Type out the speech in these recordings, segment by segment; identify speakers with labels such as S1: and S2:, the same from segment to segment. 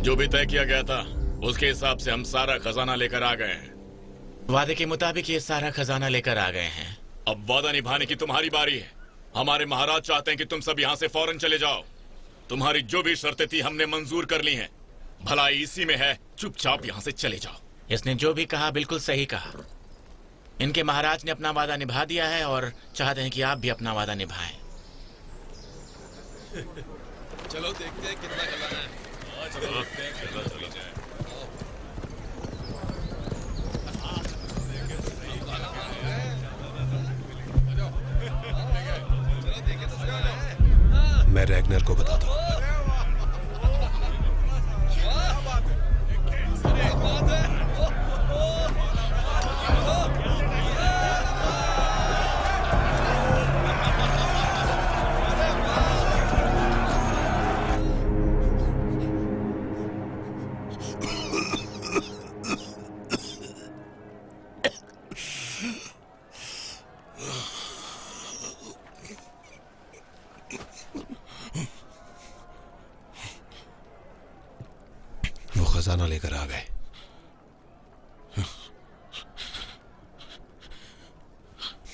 S1: जो भी तय किया गया था उसके हिसाब से हम सारा खजाना लेकर आ गए हैं।
S2: वादे के मुताबिक ये सारा खजाना लेकर आ गए हैं।
S1: अब वादा निभाने की तुम्हारी बारी है। हमारे महाराज चाहते हैं कि तुम सब यहाँ से फौरन चले जाओ। तुम्हारी जो भी शर्तें थी हमने मंजूर कर ली हैं। भलाई इसी में है, चुपचाप यहाँ से चले जाओ।
S2: इसने जो भी कहा बिल्कुल सही कहा। इनके महाराज ने अपना वादा निभा दिया है और चाहते हैं कि आप भी अपना वादा निभाएं।
S3: चलो देखते हैं कितना खजाना है। चलो देखते हैं कितना चली जाए।
S4: मैं रैग्नर को बताता हूँ। खजाना लेकर आ गए।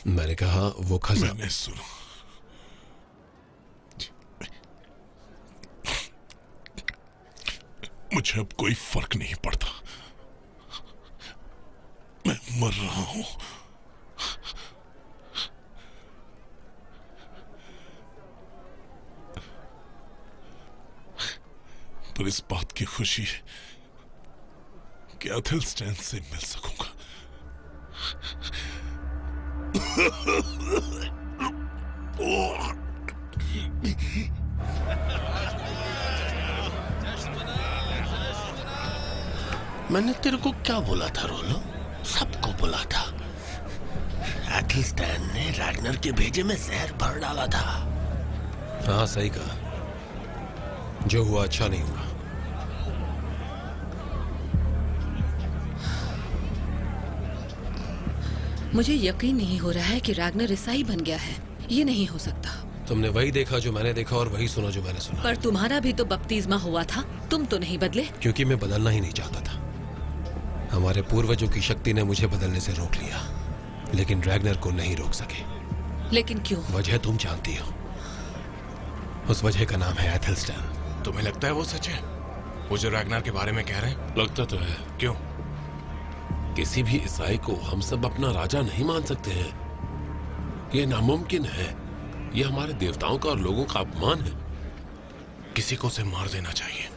S4: मैंने कहा वो खजाना।
S3: मैंने सुनो, मुझे अब कोई फर्क नहीं पड़ता। मैं मर रहा हूं। पर इस बात की खुशी कि एथेल्स्टैन से मिल सकूंगा।
S5: मैंने तेरे को क्या बोला था रोलो? सबको बोला था। एथेल्स्टैन ने रैग्नर के भेजे में जहर भर डाला था।
S4: हाँ सही कहा। जो हुआ अच्छा नहीं हुआ।
S6: मुझे यकीन नहीं हो रहा है कि रैग्नर ईसाई बन गया है। ये नहीं हो सकता।
S4: तुमने वही देखा जो मैंने देखा और वही सुना जो मैंने सुना।
S6: पर तुम्हारा भी तो बपतिस्मा हुआ था। तुम तो नहीं बदले।
S4: क्योंकि मैं बदलना ही नहीं चाहता था। हमारे पूर्वजों की शक्ति ने मुझे बदलने से रोक लिया, लेकिन रैग्नर को नहीं रोक सके।
S6: लेकिन क्यों?
S4: वजह तुम जानती हो। उस वजह का नाम है एथेल्स्टैन।
S7: तुम्हें लगता है वो सच है, वो जो रैग्नर के बारे में कह रहे हैं?
S3: लगता तो है।
S7: क्यों?
S3: किसी भी ईसाई को हम सब अपना राजा नहीं मान सकते हैं। ये नामुमकिन है। ये हमारे देवताओं का और लोगों का अपमान है।
S7: किसी को उसे मार देना चाहिए।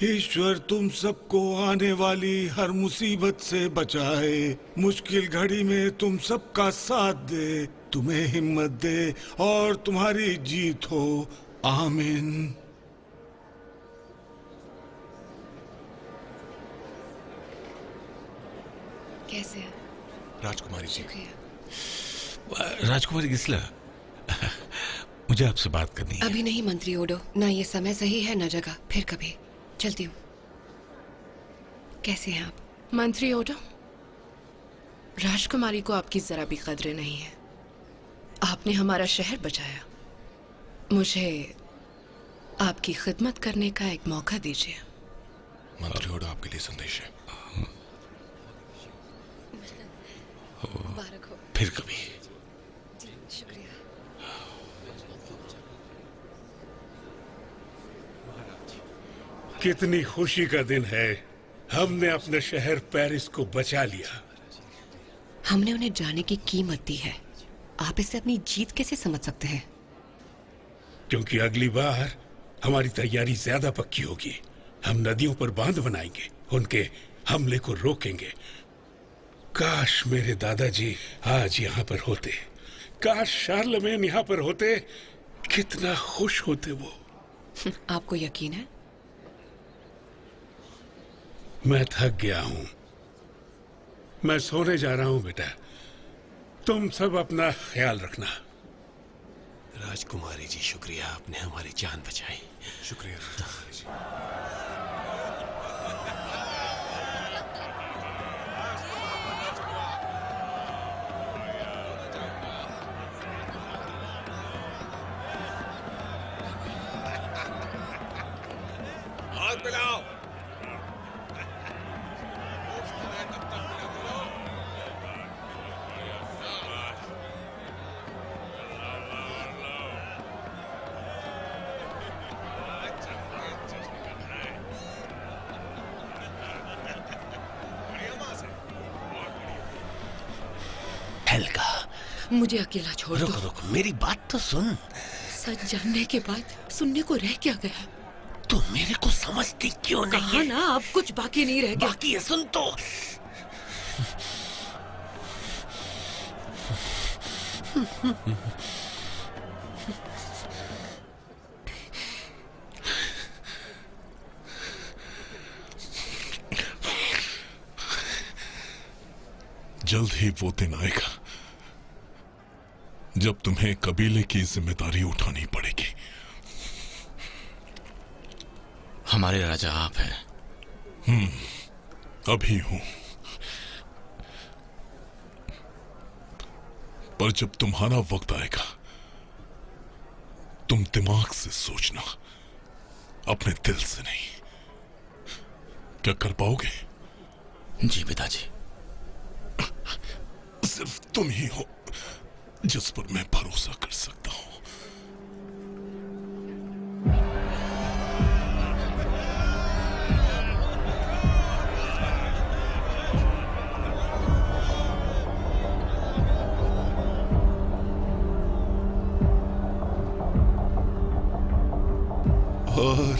S8: ईश्वर तुम सबको आने वाली हर मुसीबत से बचाए, मुश्किल घड़ी में तुम सबका साथ दे, तुम्हें हिम्मत दे और तुम्हारी जीत हो। आमीन।
S9: कैसे है
S7: राजकुमारी जी?
S9: राजकुमारी गिस्ला, मुझे आपसे बात करनी है।
S10: अभी नहीं मंत्री ओडो, ना ये समय सही है ना जगह, फिर कभी। चलती हूँ। कैसे हैं आप? मंत्री ओडो, राजकुमारी को आपकी जरा भी कद्र नहीं है। आपने हमारा शहर बचाया, मुझे आपकी खिदमत करने का एक मौका दीजिए।
S7: मंत्री ओडो, आपके लिए संदेश है।
S10: मुबारक हो।
S9: फिर कभी।
S10: शुक्रिया।
S8: कितनी खुशी का दिन है, हमने अपने शहर पेरिस को बचा लिया।
S10: हमने उन्हें जाने की कीमत दी है, आप इसे अपनी जीत कैसे समझ सकते हैं?
S8: क्योंकि अगली बार हमारी तैयारी ज्यादा पक्की होगी। हम नदियों पर बांध बनाएंगे, उनके हमले को रोकेंगे। काश मेरे दादाजी आज यहाँ पर होते, काश शार्लमेन यहाँ पर होते, कितना खुश होते वो।
S10: आपको यकीन है?
S8: मैं थक गया हूँ, मैं सोने जा रहा हूँ बेटा। तुम सब अपना ख्याल रखना।
S4: राजकुमारी जी, शुक्रिया, आपने हमारी जान बचाई।
S7: शुक्रिया राजकुमारी जी।
S3: और पिलाओ।
S5: हेल्गा,
S10: मुझे अकेला छोड़ दो।
S5: रुक रुक, मेरी बात तो सुन।
S10: सच जानने के बाद सुनने को रह क्या गया?
S5: तू मेरे को समझती क्यों नहीं
S10: कहा
S5: है?
S10: ना, अब कुछ बाकी नहीं रह गया।
S5: बाकी है, सुन तो।
S11: जल्द ही वो दिन आएगा जब तुम्हें कबीले की जिम्मेदारी उठानी पड़ेगी।
S2: हमारे राजा आप हैं।
S11: अभी हूं, पर जब तुम्हारा वक्त आएगा तुम दिमाग से सोचना, अपने दिल से नहीं। क्या कर पाओगे?
S2: जी पिताजी।
S11: सिर्फ तुम ही हो जिस पर मैं भरोसा कर सकता हूं।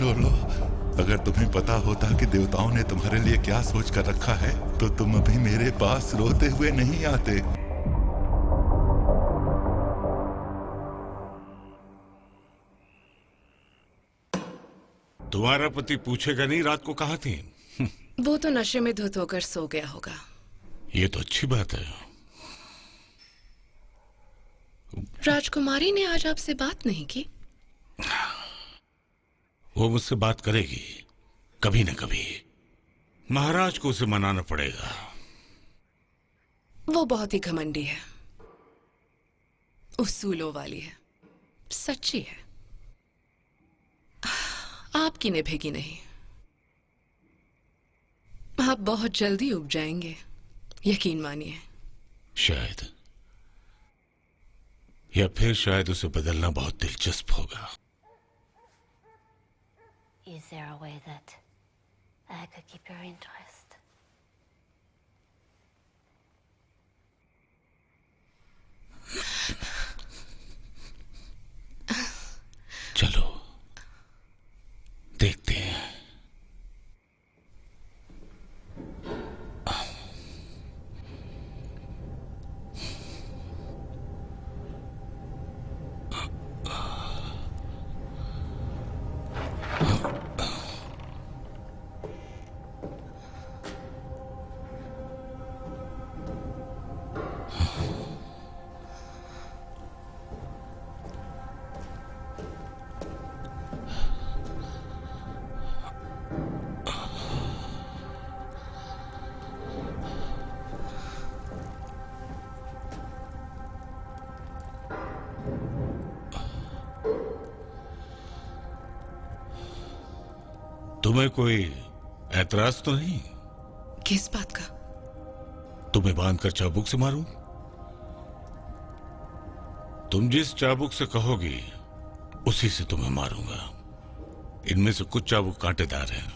S12: रोलो, अगर तुम्हें पता होता कि देवताओं ने तुम्हारे लिए क्या सोच कर रखा है तो तुम अभी मेरे पास रोते हुए नहीं आते।
S8: तुम्हारा पति पूछेगा नहीं रात को कहाँ थी?
S10: वो तो नशे में धुत होकर सो गया होगा।
S8: ये तो अच्छी बात है।
S10: राजकुमारी ने आज आपसे बात नहीं की?
S8: वो मुझसे बात करेगी कभी न कभी। महाराज को उसे मनाना पड़ेगा।
S10: वो बहुत ही घमंडी है, उसूलों वाली है, सच्ची है। आपकी निभेगी नहीं। आप बहुत जल्दी उब जाएंगे, यकीन मानिए।
S8: शायद, या फिर शायद उसे बदलना बहुत दिलचस्प होगा।
S13: Is there a way that I could keep your interest?
S8: चलो देखते हैं।
S9: तुम्हें कोई ऐतराज तो नहीं?
S10: किस बात का?
S9: तुम्हें बांधकर चाबुक से मारूं? तुम जिस चाबुक से कहोगी उसी से तुम्हें मारूंगा। इनमें से कुछ चाबुक कांटेदार हैं।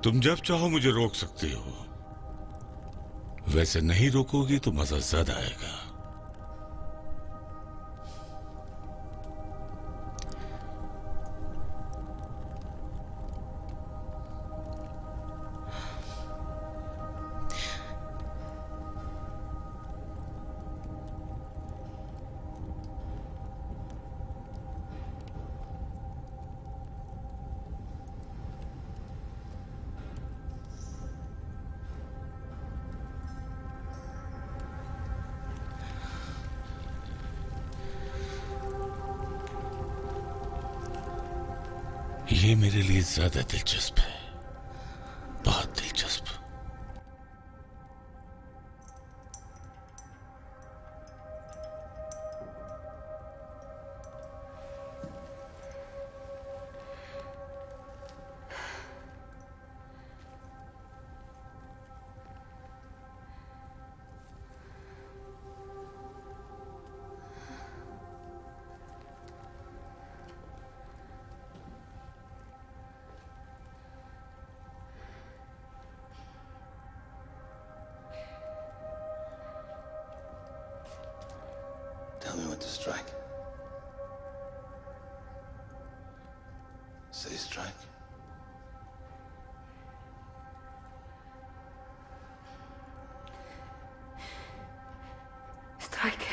S9: तुम जब चाहो मुझे रोक सकती हो, वैसे नहीं रोकोगी तो मजा ज्यादा आएगा। ये मेरे लिए ज्यादा दिलचस्प है, बहुत दिलचस्प।
S14: Tell me what to strike. Say strike.
S13: Strike.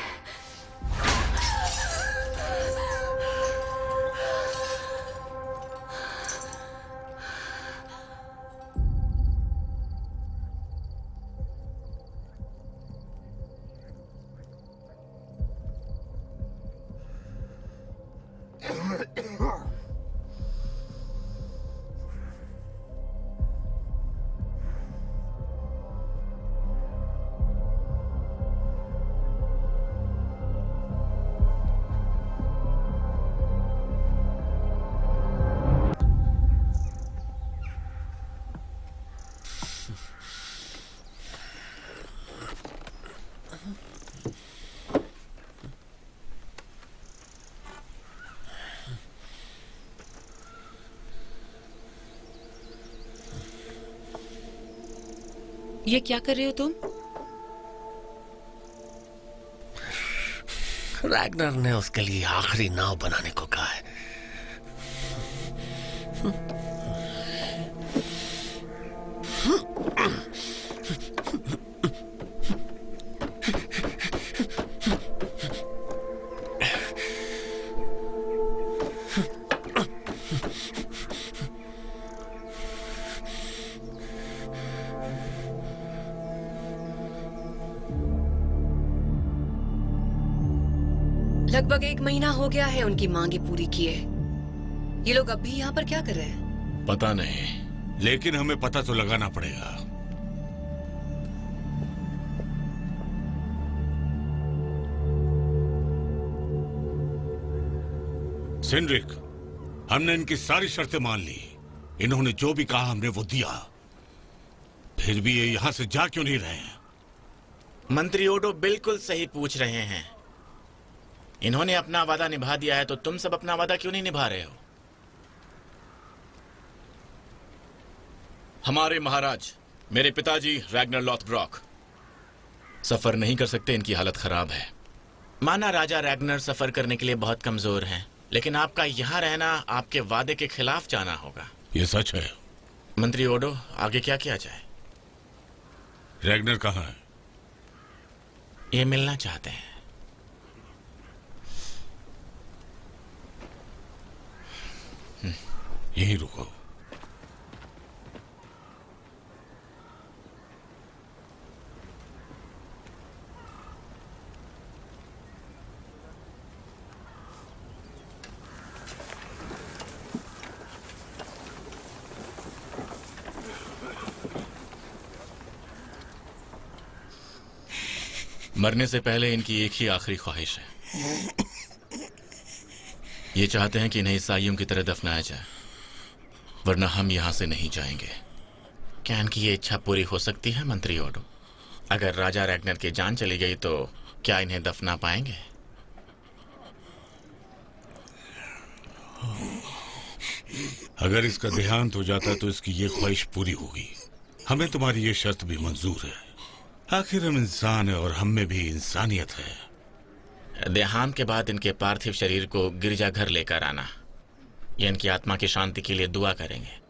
S6: ये क्या कर रहे हो तुम?
S5: रैग्नर ने उसके लिए आखिरी नाव बनाने को कहा है।
S10: लगभग 1 महीना हो गया है उनकी मांगे पूरी किए। ये लोग अब भी यहाँ पर क्या कर रहे हैं?
S1: पता नहीं,
S9: लेकिन हमें पता तो लगाना पड़ेगा। सेंड्रिक, हमने इनकी सारी शर्तें मान ली। इन्होंने जो भी कहा हमने वो दिया। फिर भी ये यहां से जा क्यों नहीं रहे हैं?
S2: मंत्री ओडो बिल्कुल सही पूछ रहे हैं। इन्होंने अपना वादा निभा दिया है तो तुम सब अपना वादा क्यों नहीं निभा रहे हो?
S1: हमारे महाराज, मेरे पिताजी रैग्नर लॉथब्रॉक सफर नहीं कर सकते, इनकी हालत खराब है।
S2: माना राजा रैग्नर सफर करने के लिए बहुत कमजोर हैं, लेकिन आपका यहाँ रहना आपके वादे के खिलाफ जाना होगा।
S9: ये सच है।
S2: मंत्री ओडो, आगे क्या किया जाए?
S9: रैग्नर कहाँ है?
S2: ये मिलना चाहते हैं।
S9: यहीं रुको।
S2: मरने से पहले इनकी एक ही आखिरी ख्वाहिश है। ये चाहते हैं कि इन्हें ईसाइयों की तरह दफनाया जाए, वरना हम यहां से नहीं जाएंगे। क्या इनकी ये इच्छा पूरी हो सकती है मंत्री ओडो? अगर राजा रैग्नर की जान चली गई तो क्या इन्हें दफना पाएंगे?
S9: अगर इसका देहांत हो जाता तो इसकी ये ख्वाहिश पूरी होगी। हमें तुम्हारी ये शर्त भी मंजूर है। आखिर हम इंसान है और हम में भी इंसानियत है।
S2: देहांत के बाद इनके पार्थिव शरीर को गिरजाघर लेकर आना। ये इनकी आत्मा की शांति के लिए दुआ करेंगे।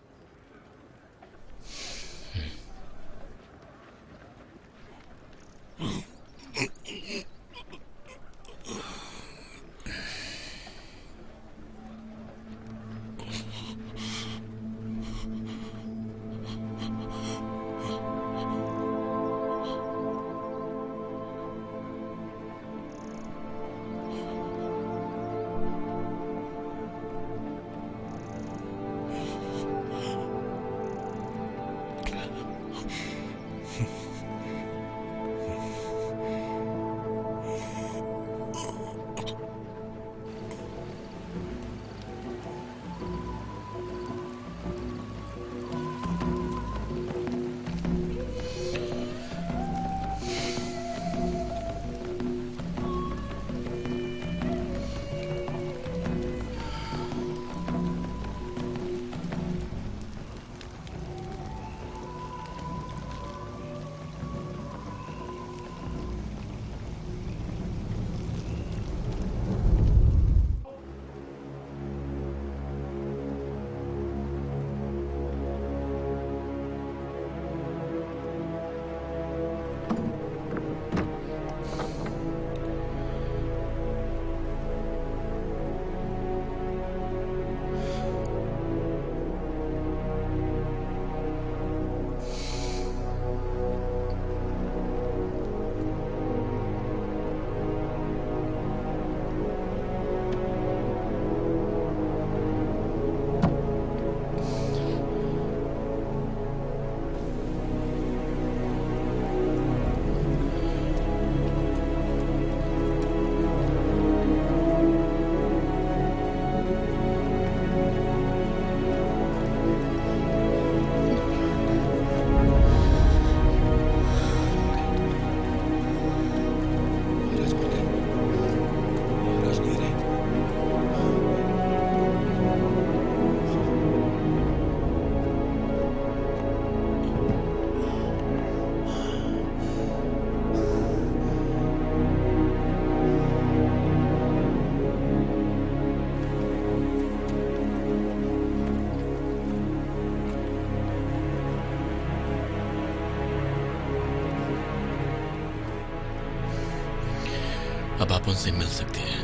S2: अब आप उनसे मिल सकते हैं।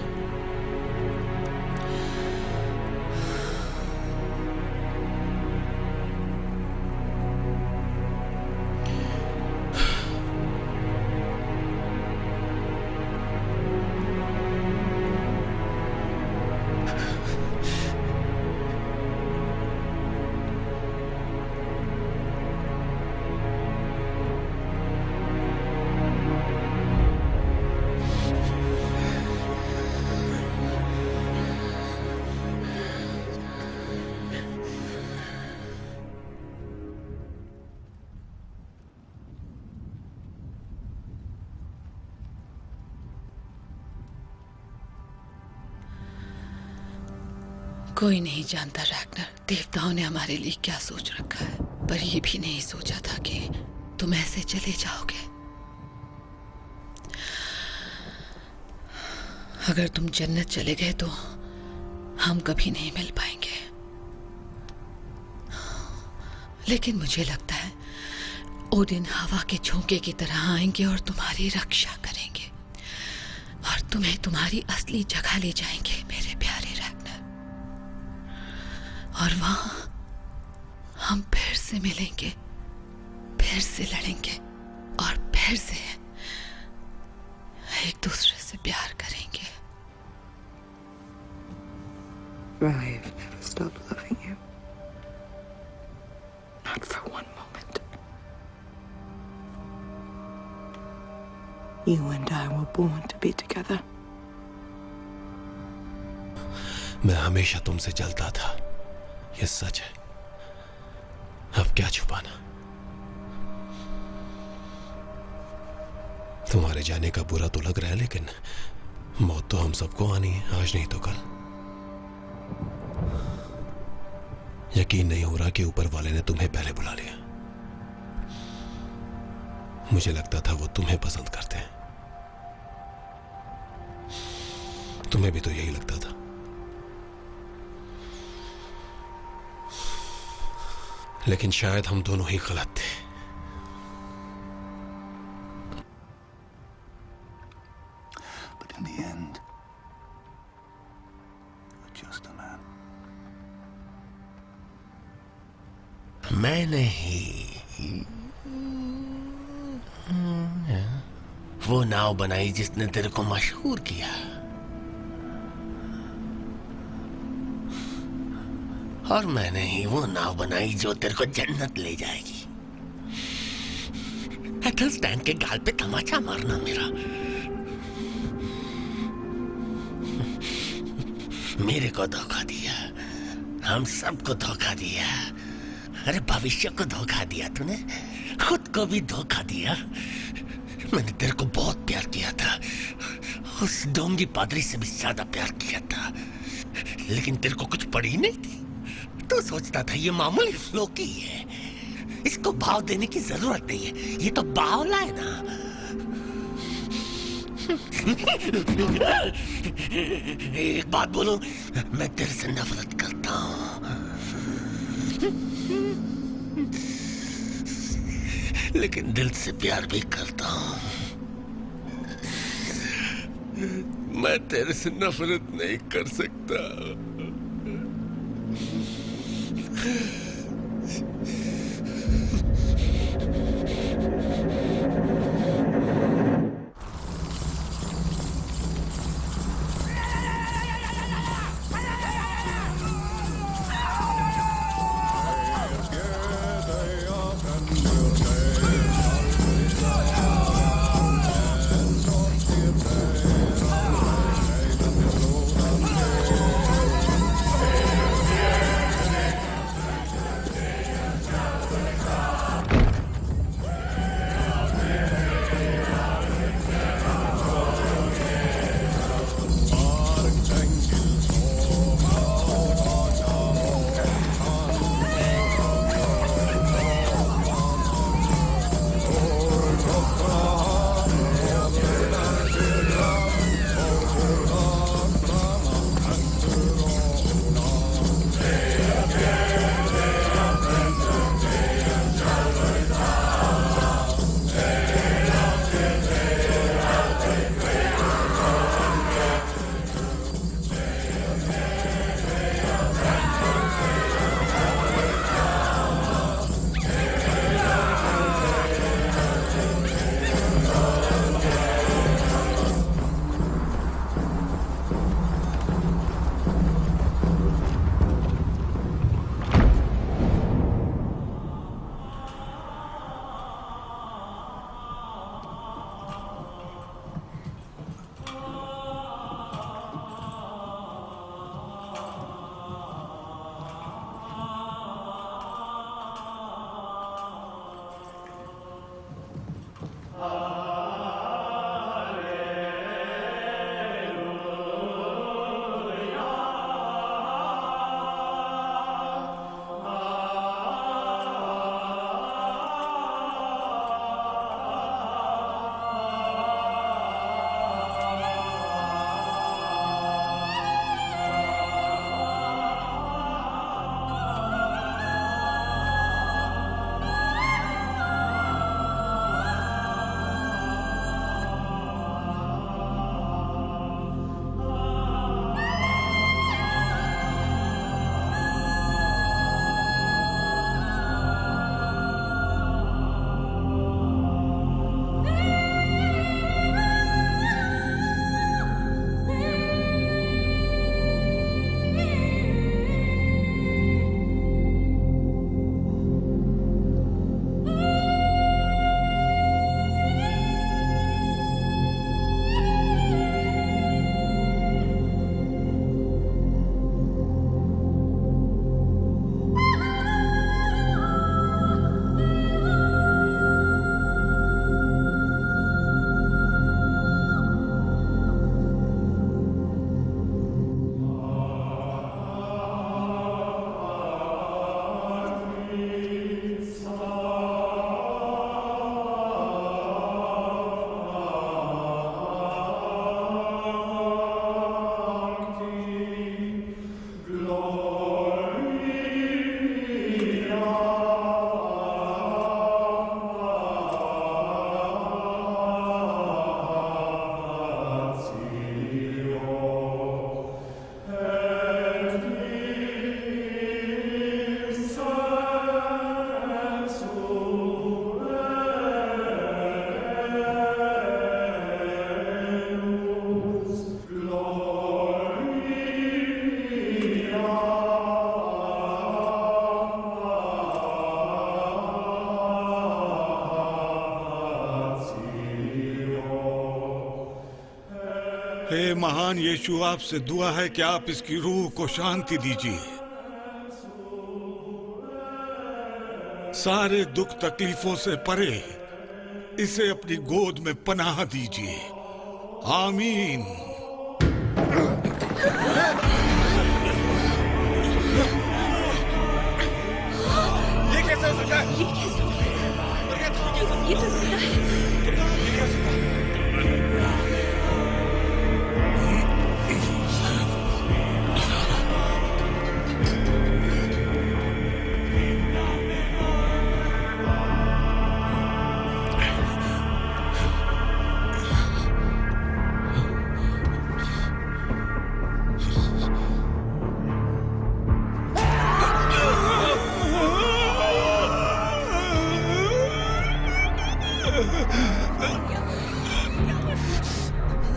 S6: कोई नहीं जानता रैग्नर, देवताओं ने हमारे लिए क्या सोच रखा है, पर ये भी नहीं सोचा था कि तुम ऐसे चले जाओगे। अगर तुम जन्नत चले गए तो हम कभी नहीं मिल पाएंगे, लेकिन मुझे लगता है ओडिन हवा के झोंके की तरह आएंगे और तुम्हारी रक्षा करेंगे और तुम्हें तुम्हारी असली जगह ले जाएंगे मेरे प्यारे रैग्नर। और वहां हम फिर से मिलेंगे, फिर से लड़ेंगे और फिर से एक दूसरे से प्यार करेंगे।
S10: I've never stopped loving you. Not for one moment.
S14: You and I were born to be together.
S4: मैं हमेशा तुमसे जलता था, ये सच है। अब क्या छुपाना। तुम्हारे जाने का बुरा तो लग रहा है, लेकिन मौत तो हम सबको आनी है, आज नहीं तो कल। यकीन नहीं हो रहा कि ऊपर वाले ने तुम्हें पहले बुला लिया। मुझे लगता था वो तुम्हें पसंद करते हैं। तुम्हें भी तो यही लगता था। लेकिन शायद हम दोनों ही गलत थे।
S12: But in the end, you're just a man.
S5: मैं नहीं, वो नाव बनाई जिसने तेरे को मशहूर किया, और मैंने ही वो नाव बनाई जो तेरे को जन्नत ले जाएगी। एथलस्टैन के गाल पे तमाचा मारना मेरा। मेरे को धोखा दिया, हम सबको धोखा दिया। अरे भविष्य को धोखा दिया तूने, खुद को भी धोखा दिया। मैंने तेरे को बहुत प्यार किया था, उस डोंगी पादरी से भी ज्यादा प्यार किया था, लेकिन तेरे को कुछ पड़ी नहीं थी। तो सोचता था ये मामूली फ्लोकी है, इसको भाव देने की जरूरत नहीं है, ये तो बावला है ना। एक बात बोलूं, मैं तेरे से नफरत करता हूं, लेकिन दिल से प्यार भी करता हूं। मैं तेरे से नफरत नहीं कर सकता।
S8: महान यीशु आपसे दुआ है कि आप इसकी रूह को शांति दीजिए। सारे दुख तकलीफों से परे इसे अपनी गोद में पनाह दीजिए। आमीन।
S15: ये कैसे हो सकता है? ये कैसे हो सकता है? ये तो जिंदा है।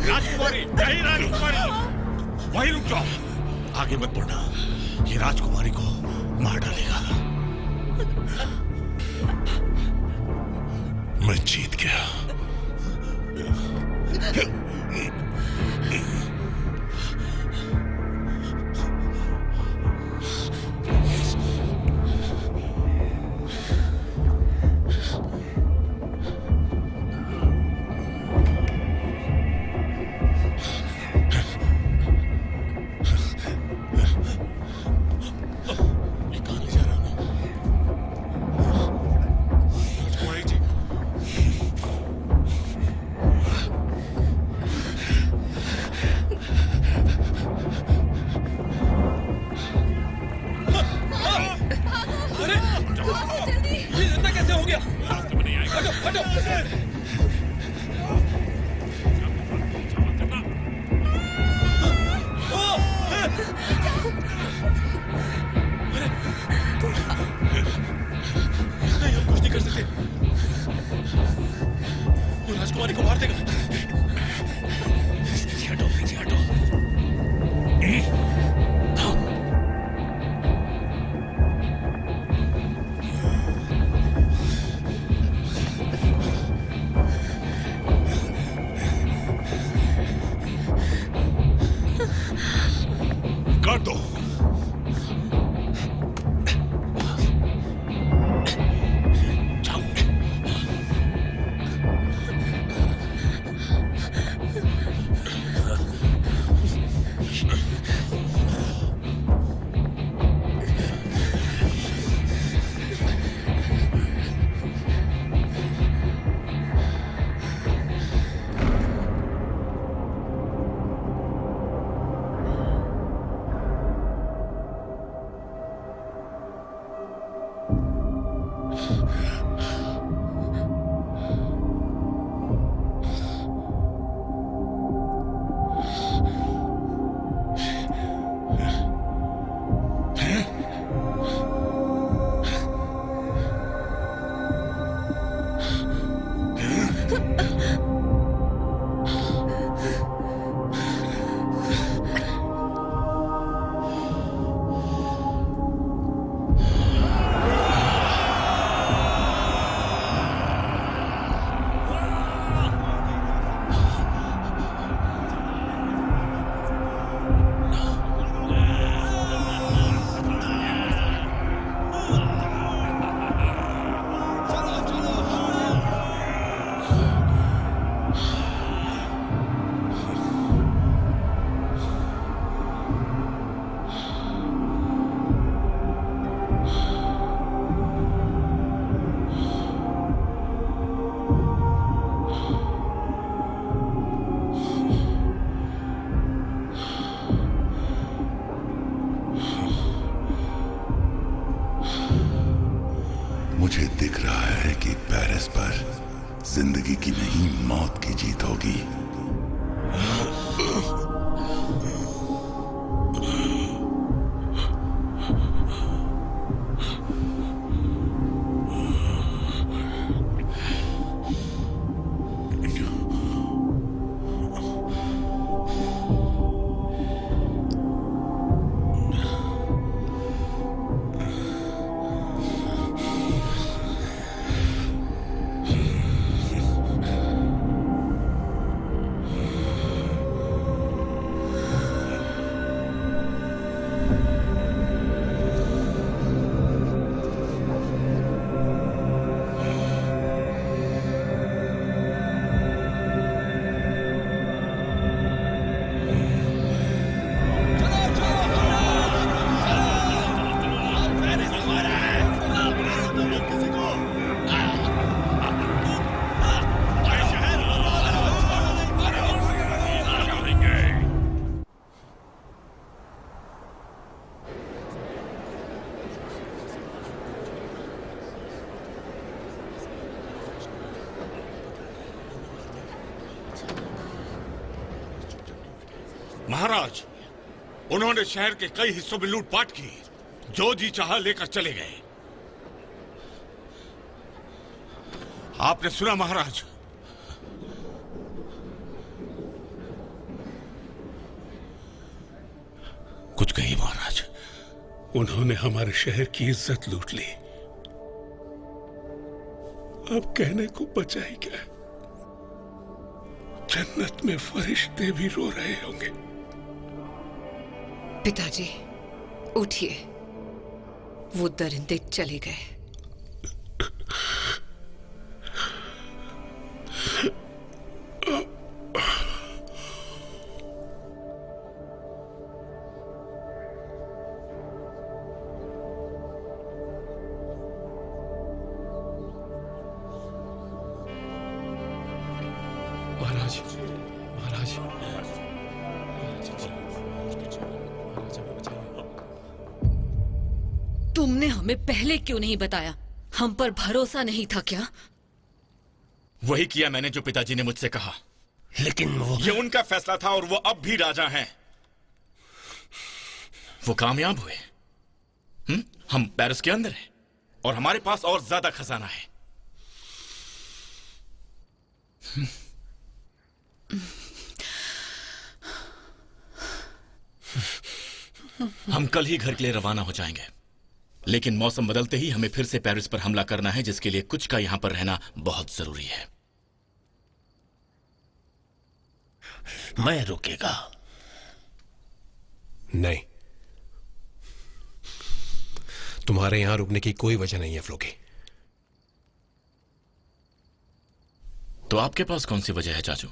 S9: राजकुमारी, नहीं राजकुमारी, वहीं रुक जाओ, आगे मत बढ़ना, ये राजकुमारी को मार डालेगा।
S11: मैं जीत गया।
S15: राजकुमारी को मार देगा।
S5: हटो, पीछे हटो।
S9: कर दो।
S12: मुझे दिख रहा है कि पेरिस पर जिंदगी की नहीं मौत की जीत होगी।
S9: उन्होंने शहर के कई हिस्सों में लूटपाट की, जो जी चाहा लेकर चले गए। आपने सुना महाराज?
S11: कुछ कही महाराज? उन्होंने हमारे शहर की इज्जत लूट ली। अब कहने को बचा ही क्या है? जन्नत में फरिश्ते भी रो रहे होंगे।
S10: पिताजी उठिए, वो दरिंदे चले गए।
S6: तुमने हमें पहले क्यों नहीं बताया? हम पर भरोसा नहीं था क्या?
S2: वही किया मैंने जो पिताजी ने मुझसे कहा।
S5: लेकिन वो
S2: ये उनका फैसला था और वो अब भी राजा हैं। वो कामयाब हुए। हम पेरिस के अंदर हैं और हमारे पास और ज्यादा खजाना है। हम कल ही घर के लिए रवाना हो जाएंगे, लेकिन मौसम बदलते ही हमें फिर से पेरिस पर हमला करना है, जिसके लिए कुछ का यहां पर रहना बहुत जरूरी है।
S5: मैं रुकेगा
S4: नहीं। तुम्हारे यहां रुकने की कोई वजह नहीं है फ्लोकी।
S2: तो आपके पास कौन सी वजह है चाचू?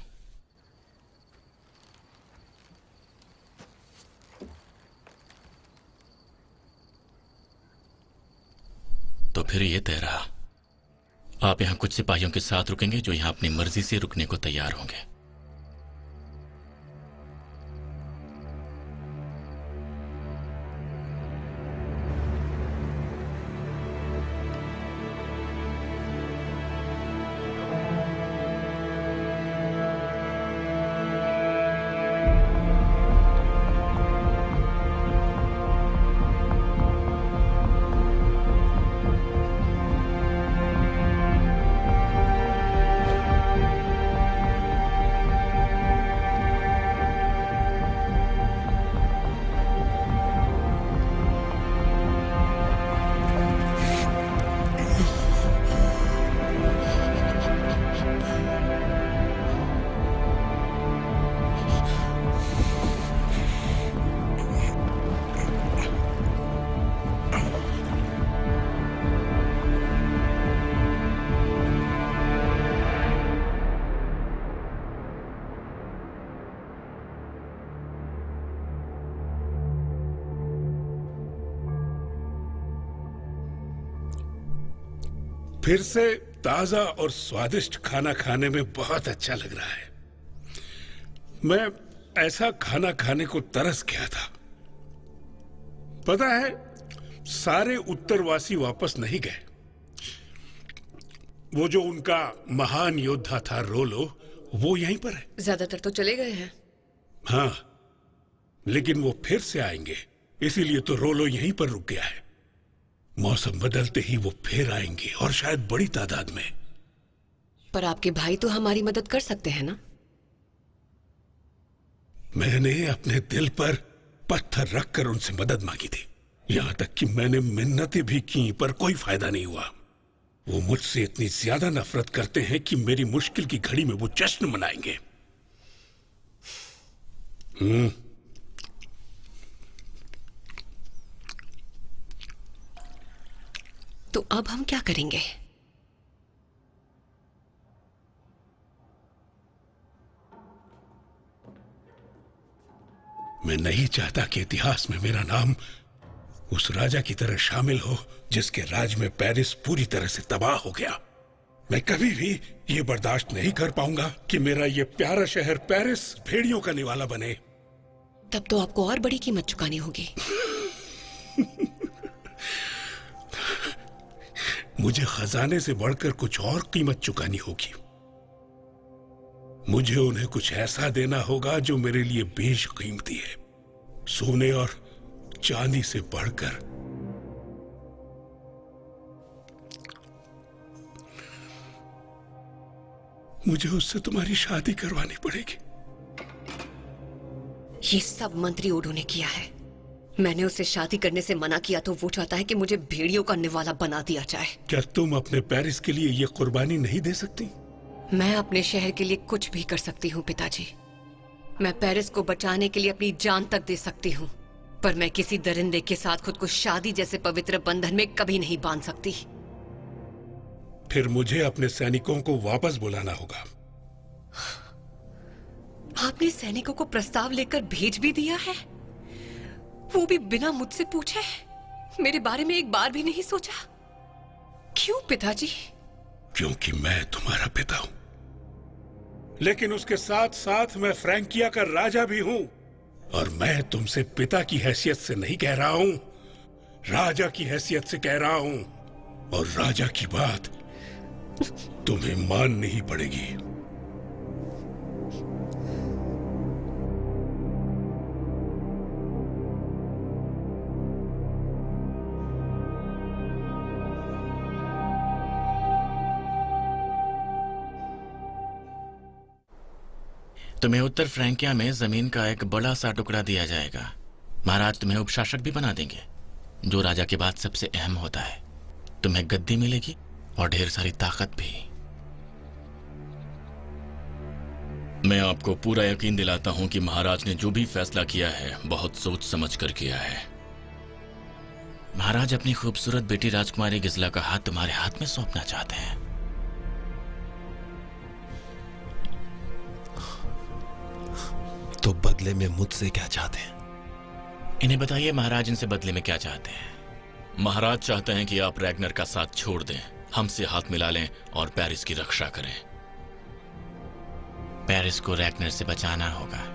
S2: तो फिर ये तय रहा, आप यहां कुछ सिपाहियों के साथ रुकेंगे जो यहां अपनी मर्जी से रुकने को तैयार होंगे।
S11: फिर से ताजा और स्वादिष्ट खाना खाने में बहुत अच्छा लग रहा है। मैं ऐसा खाना खाने को तरस गया था। पता है, सारे उत्तरवासी वापस नहीं गए। वो जो उनका महान योद्धा था रोलो, वो यहीं पर है।
S10: ज्यादातर तो चले गए हैं।
S11: हाँ, लेकिन वो फिर से आएंगे, इसीलिए तो रोलो यहीं पर रुक गया है। मौसम बदलते ही वो फिर आएंगे और शायद बड़ी तादाद में।
S10: पर आपके भाई तो हमारी मदद कर सकते हैं ना?
S11: मैंने अपने दिल पर पत्थर रखकर उनसे मदद मांगी थी, यहां तक कि मैंने मिन्नतें भी की, पर कोई फायदा नहीं हुआ। वो मुझसे इतनी ज्यादा नफरत करते हैं कि मेरी मुश्किल की घड़ी में वो जश्न मनाएंगे।
S10: तो अब हम क्या करेंगे?
S11: मैं नहीं चाहता कि इतिहास में मेरा नाम उस राजा की तरह शामिल हो जिसके राज में पेरिस पूरी तरह से तबाह हो गया। मैं कभी भी ये बर्दाश्त नहीं कर पाऊंगा कि मेरा ये प्यारा शहर पेरिस भेड़ियों का निवाला बने।
S10: तब तो आपको और बड़ी कीमत चुकानी होगी।
S11: मुझे खजाने से बढ़कर कुछ और कीमत चुकानी होगी। मुझे उन्हें कुछ ऐसा देना होगा जो मेरे लिए बेशकीमती है। सोने और चांदी से बढ़कर। मुझे उससे तुम्हारी शादी करवानी पड़ेगी।
S16: ये सब मंत्री ओडो ने किया है। मैंने उससे शादी करने से मना किया तो वो चाहता है कि मुझे भेड़ियों का निवाला बना दिया जाए।
S11: क्या तुम अपने पेरिस के लिए ये कुर्बानी नहीं दे सकती?
S16: मैं अपने शहर के लिए कुछ भी कर सकती हूँ पिताजी। मैं पेरिस को बचाने के लिए अपनी जान तक दे सकती हूँ, पर मैं किसी दरिंदे के साथ खुद को शादी जैसे पवित्र बंधन में कभी नहीं बांध सकती।
S11: फिर मुझे अपने सैनिकों को वापस बुलाना होगा।
S16: आपने सैनिकों को प्रस्ताव लेकर भेज भी दिया है, वो भी बिना मुझसे पूछे। मेरे बारे में एक बार भी नहीं सोचा। क्यों पिताजी?
S11: क्योंकि मैं तुम्हारा पिता हूं, लेकिन उसके साथ साथ मैं फ्रैंकिया का राजा भी हूं। और मैं तुमसे पिता की हैसियत से नहीं कह रहा हूं, राजा की हैसियत से कह रहा हूं। और राजा की बात तुम्हें माननी ही पड़ेगी।
S2: तुम्हें उत्तर फ्रैंकिया में जमीन का एक बड़ा सा टुकड़ा दिया जाएगा। महाराज तुम्हें उपशासक भी बना देंगे, जो राजा के बाद सबसे अहम होता है। तुम्हें गद्दी मिलेगी और ढेर सारी ताकत भी। मैं आपको पूरा यकीन दिलाता हूं कि महाराज ने जो भी फैसला किया है बहुत सोच समझ कर किया है। महाराज अपनी खूबसूरत बेटी राजकुमारी गिजला का हाथ तुम्हारे हाथ में सौंपना चाहते हैं।
S4: तो बदले में मुझसे क्या चाहते हैं?
S2: इन्हें बताइए महाराज इनसे बदले में क्या चाहते हैं। महाराज चाहते हैं कि आप रैग्नर का साथ छोड़ दें, हमसे हाथ मिला लें और पेरिस की रक्षा करें। पेरिस को रैग्नर से बचाना होगा।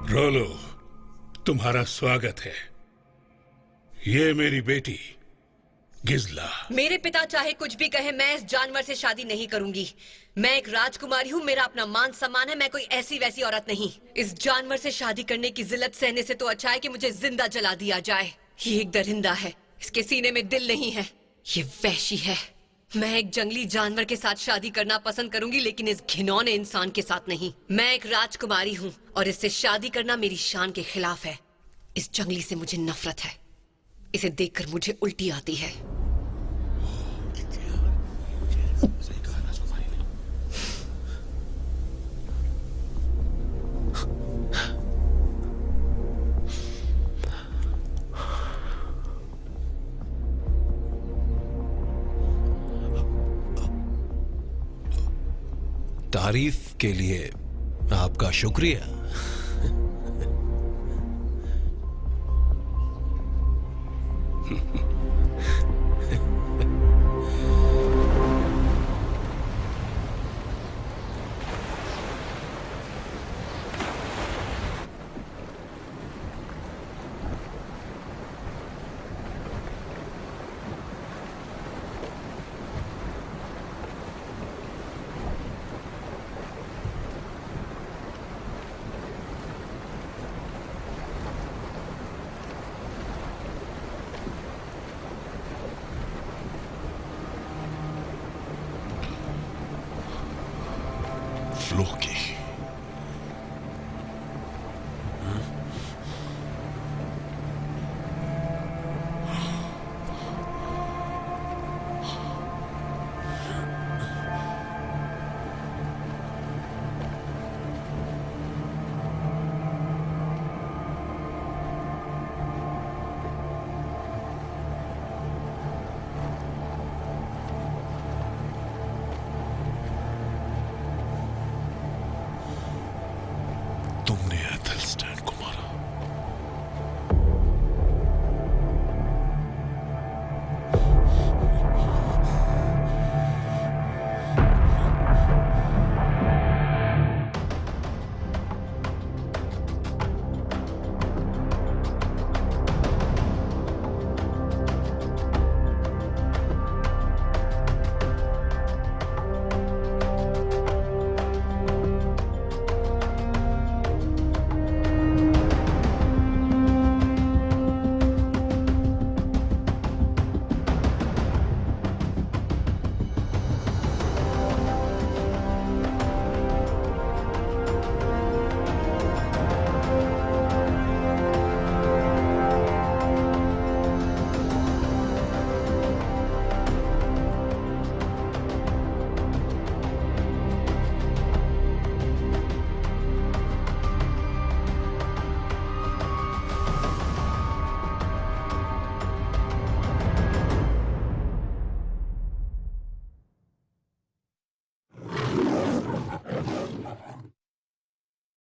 S11: रोलो, तुम्हारा स्वागत है। ये मेरी बेटी गिजला।
S16: मेरे पिता चाहे कुछ भी कहे, मैं इस जानवर से शादी नहीं करूंगी। मैं एक राजकुमारी हूँ, मेरा अपना मान सम्मान है। मैं कोई ऐसी वैसी औरत नहीं। इस जानवर से शादी करने की जिल्लत सहने से तो अच्छा है कि मुझे जिंदा जला दिया जाए। ये एक दरिंदा है, इसके सीने में दिल नहीं है। ये वहशी है। मैं एक जंगली जानवर के साथ शादी करना पसंद करूंगी, लेकिन इस घिनौने इंसान के साथ नहीं। मैं एक राजकुमारी हूँ और इससे शादी करना मेरी शान के खिलाफ है। इस जंगली से मुझे नफरत है। इसे देखकर मुझे उल्टी आती है।
S4: तारीफ के लिए आपका शुक्रिया।